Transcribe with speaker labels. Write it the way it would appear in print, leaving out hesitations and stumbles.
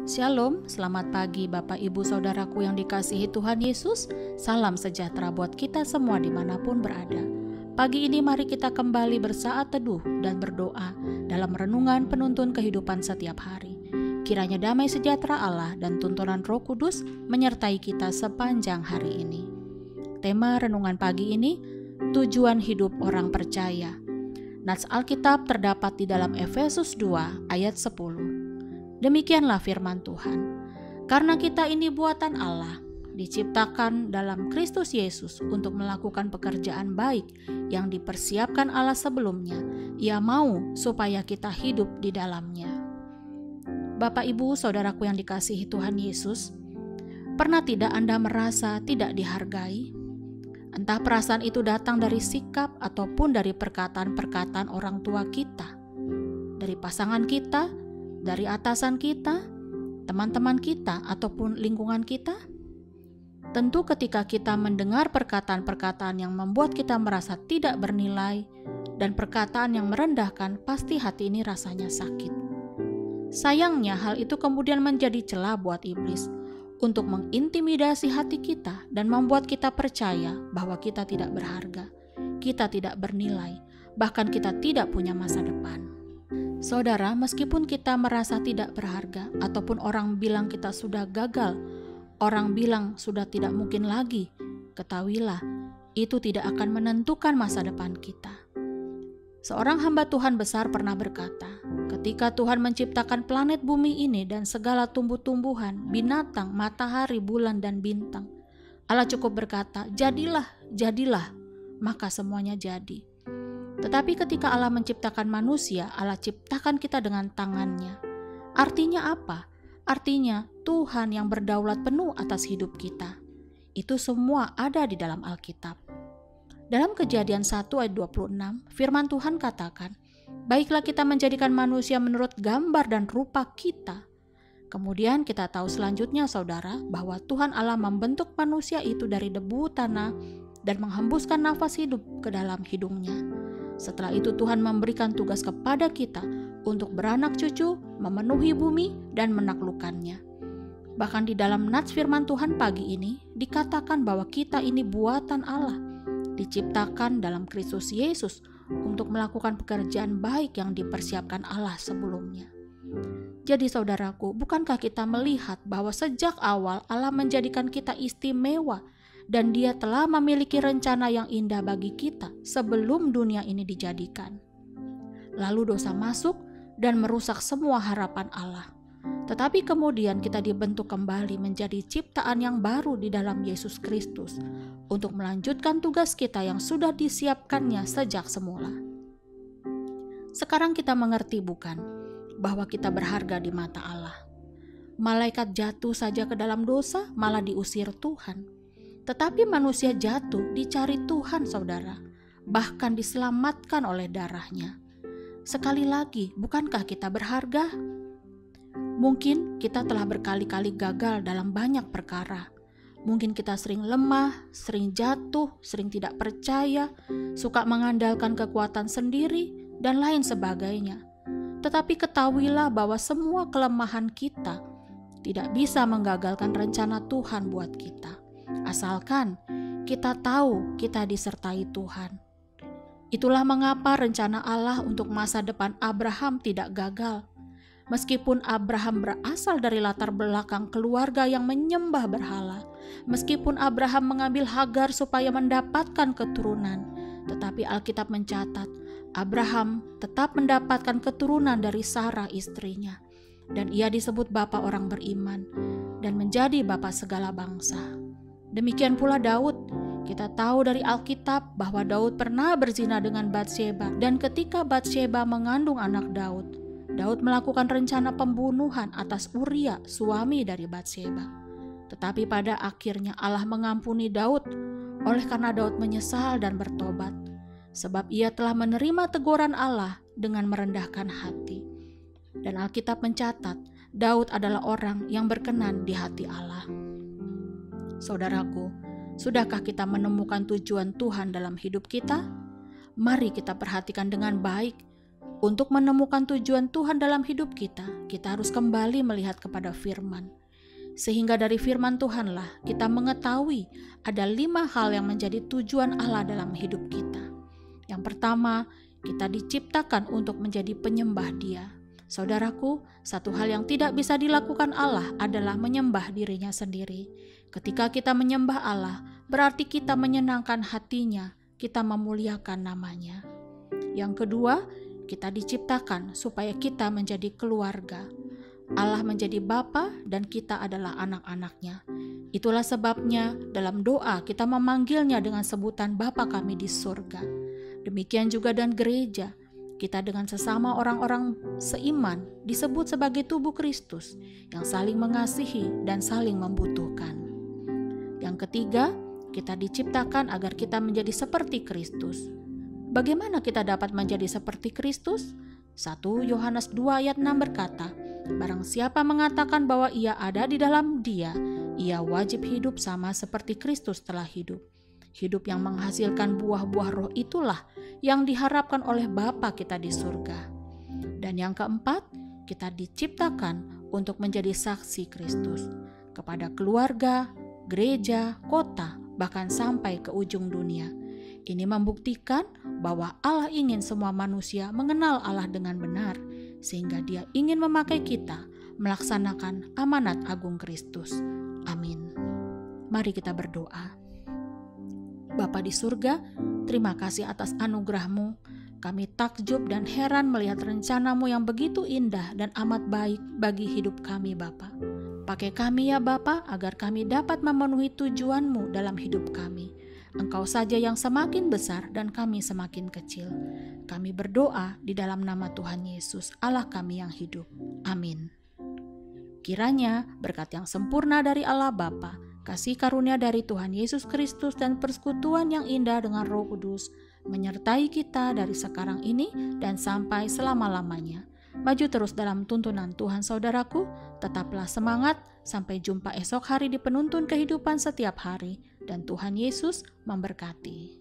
Speaker 1: Shalom, selamat pagi Bapak Ibu Saudaraku yang dikasihi Tuhan Yesus. Salam sejahtera buat kita semua dimanapun berada. Pagi ini mari kita kembali bersaat teduh dan berdoa dalam renungan penuntun kehidupan setiap hari. Kiranya damai sejahtera Allah dan tuntunan Roh Kudus menyertai kita sepanjang hari ini. Tema renungan pagi ini, tujuan hidup orang percaya. Nats Alkitab terdapat di dalam Efesus 2 ayat 10. Demikianlah firman Tuhan. Karena kita ini buatan Allah, diciptakan dalam Kristus Yesus untuk melakukan pekerjaan baik yang dipersiapkan Allah sebelumnya. Ia mau supaya kita hidup di dalamnya. Bapak Ibu Saudaraku yang dikasihi Tuhan Yesus, pernah tidak Anda merasa tidak dihargai? Entah perasaan itu datang dari sikap ataupun dari perkataan-perkataan orang tua kita, dari pasangan kita, dari atasan kita, teman-teman kita, ataupun lingkungan kita. Tentu ketika kita mendengar perkataan-perkataan yang membuat kita merasa tidak bernilai dan perkataan yang merendahkan, pasti hati ini rasanya sakit. Sayangnya hal itu kemudian menjadi celah buat iblis untuk mengintimidasi hati kita dan membuat kita percaya bahwa kita tidak berharga, kita tidak bernilai, bahkan kita tidak punya masa depan. Saudara, meskipun kita merasa tidak berharga ataupun orang bilang kita sudah gagal, orang bilang sudah tidak mungkin lagi, ketahuilah, itu tidak akan menentukan masa depan kita. Seorang hamba Tuhan besar pernah berkata, ketika Tuhan menciptakan planet bumi ini dan segala tumbuh-tumbuhan, binatang, matahari, bulan, dan bintang, Allah cukup berkata, jadilah, jadilah, maka semuanya jadi. Tetapi ketika Allah menciptakan manusia, Allah ciptakan kita dengan tangannya. Artinya apa? Artinya Tuhan yang berdaulat penuh atas hidup kita. Itu semua ada di dalam Alkitab. Dalam Kejadian 1 ayat 26, firman Tuhan katakan, baiklah kita menjadikan manusia menurut gambar dan rupa kita. Kemudian kita tahu selanjutnya saudara, bahwa Tuhan Allah membentuk manusia itu dari debu tanah dan menghembuskan nafas hidup ke dalam hidungnya. Setelah itu Tuhan memberikan tugas kepada kita untuk beranak cucu, memenuhi bumi, dan menaklukkannya. Bahkan di dalam nats firman Tuhan pagi ini dikatakan bahwa kita ini buatan Allah, diciptakan dalam Kristus Yesus untuk melakukan pekerjaan baik yang dipersiapkan Allah sebelumnya. Jadi saudaraku, bukankah kita melihat bahwa sejak awal Allah menjadikan kita istimewa dan Dia telah memiliki rencana yang indah bagi kita sebelum dunia ini dijadikan. Lalu dosa masuk dan merusak semua harapan Allah. Tetapi kemudian kita dibentuk kembali menjadi ciptaan yang baru di dalam Yesus Kristus untuk melanjutkan tugas kita yang sudah disiapkannya sejak semula. Sekarang kita mengerti bukan bahwa kita berharga di mata Allah. Malaikat jatuh saja ke dalam dosa malah diusir Tuhan. Tetapi manusia jatuh dicari Tuhan saudara, bahkan diselamatkan oleh darahnya. Sekali lagi, bukankah kita berharga? Mungkin kita telah berkali-kali gagal dalam banyak perkara. Mungkin kita sering lemah, sering jatuh, sering tidak percaya, suka mengandalkan kekuatan sendiri, dan lain sebagainya. Tetapi ketahuilah bahwa semua kelemahan kita tidak bisa menggagalkan rencana Tuhan buat kita. Asalkan kita tahu kita disertai Tuhan. Itulah mengapa rencana Allah untuk masa depan Abraham tidak gagal. Meskipun Abraham berasal dari latar belakang keluarga yang menyembah berhala, meskipun Abraham mengambil Hagar supaya mendapatkan keturunan, tetapi Alkitab mencatat Abraham tetap mendapatkan keturunan dari Sarah istrinya, dan ia disebut bapa orang beriman dan menjadi bapa segala bangsa. Demikian pula Daud. Kita tahu dari Alkitab bahwa Daud pernah berzina dengan Batsyeba, dan ketika Batsyeba mengandung anak Daud, Daud melakukan rencana pembunuhan atas Uria, suami dari Batsyeba. Tetapi pada akhirnya Allah mengampuni Daud oleh karena Daud menyesal dan bertobat, sebab ia telah menerima teguran Allah dengan merendahkan hati. Dan Alkitab mencatat, Daud adalah orang yang berkenan di hati Allah. Saudaraku, sudahkah kita menemukan tujuan Tuhan dalam hidup kita? Mari kita perhatikan dengan baik. Untuk menemukan tujuan Tuhan dalam hidup kita harus kembali melihat kepada firman. Sehingga dari firman Tuhanlah kita mengetahui ada 5 hal yang menjadi tujuan Allah dalam hidup kita. Yang pertama, kita diciptakan untuk menjadi penyembah Dia. Saudaraku, satu hal yang tidak bisa dilakukan Allah adalah menyembah dirinya sendiri. Ketika kita menyembah Allah, berarti kita menyenangkan hatinya, kita memuliakan namanya. Yang kedua, kita diciptakan supaya kita menjadi keluarga. Allah menjadi Bapa dan kita adalah anak-anaknya. Itulah sebabnya dalam doa kita memanggilnya dengan sebutan Bapa kami di surga. Demikian juga dan gereja. Kita dengan sesama orang-orang seiman disebut sebagai tubuh Kristus yang saling mengasihi dan saling membutuhkan. Yang ketiga, kita diciptakan agar kita menjadi seperti Kristus. Bagaimana kita dapat menjadi seperti Kristus? 1 Yohanes 2 ayat 6 berkata, "Barang siapa mengatakan bahwa ia ada di dalam Dia, ia wajib hidup sama seperti Kristus telah hidup." Hidup yang menghasilkan buah-buah roh itulah yang diharapkan oleh Bapa kita di surga. Dan yang keempat, kita diciptakan untuk menjadi saksi Kristus kepada keluarga, gereja, kota, bahkan sampai ke ujung dunia. Ini membuktikan bahwa Allah ingin semua manusia mengenal Allah dengan benar, sehingga Dia ingin memakai kita melaksanakan amanat agung Kristus. Amin. Mari kita berdoa. Bapa di surga, terima kasih atas anugerah-Mu. Kami takjub dan heran melihat rencana-Mu yang begitu indah dan amat baik bagi hidup kami, Bapa. Pakai kami ya Bapa, agar kami dapat memenuhi tujuan-Mu dalam hidup kami. Engkau saja yang semakin besar dan kami semakin kecil. Kami berdoa di dalam nama Tuhan Yesus, Allah kami yang hidup. Amin. Kiranya berkat yang sempurna dari Allah Bapa, kasih karunia dari Tuhan Yesus Kristus dan persekutuan yang indah dengan Roh Kudus menyertai kita dari sekarang ini dan sampai selama-lamanya. Maju terus dalam tuntunan Tuhan saudaraku, tetaplah semangat, sampai jumpa esok hari di penuntun kehidupan setiap hari, dan Tuhan Yesus memberkati.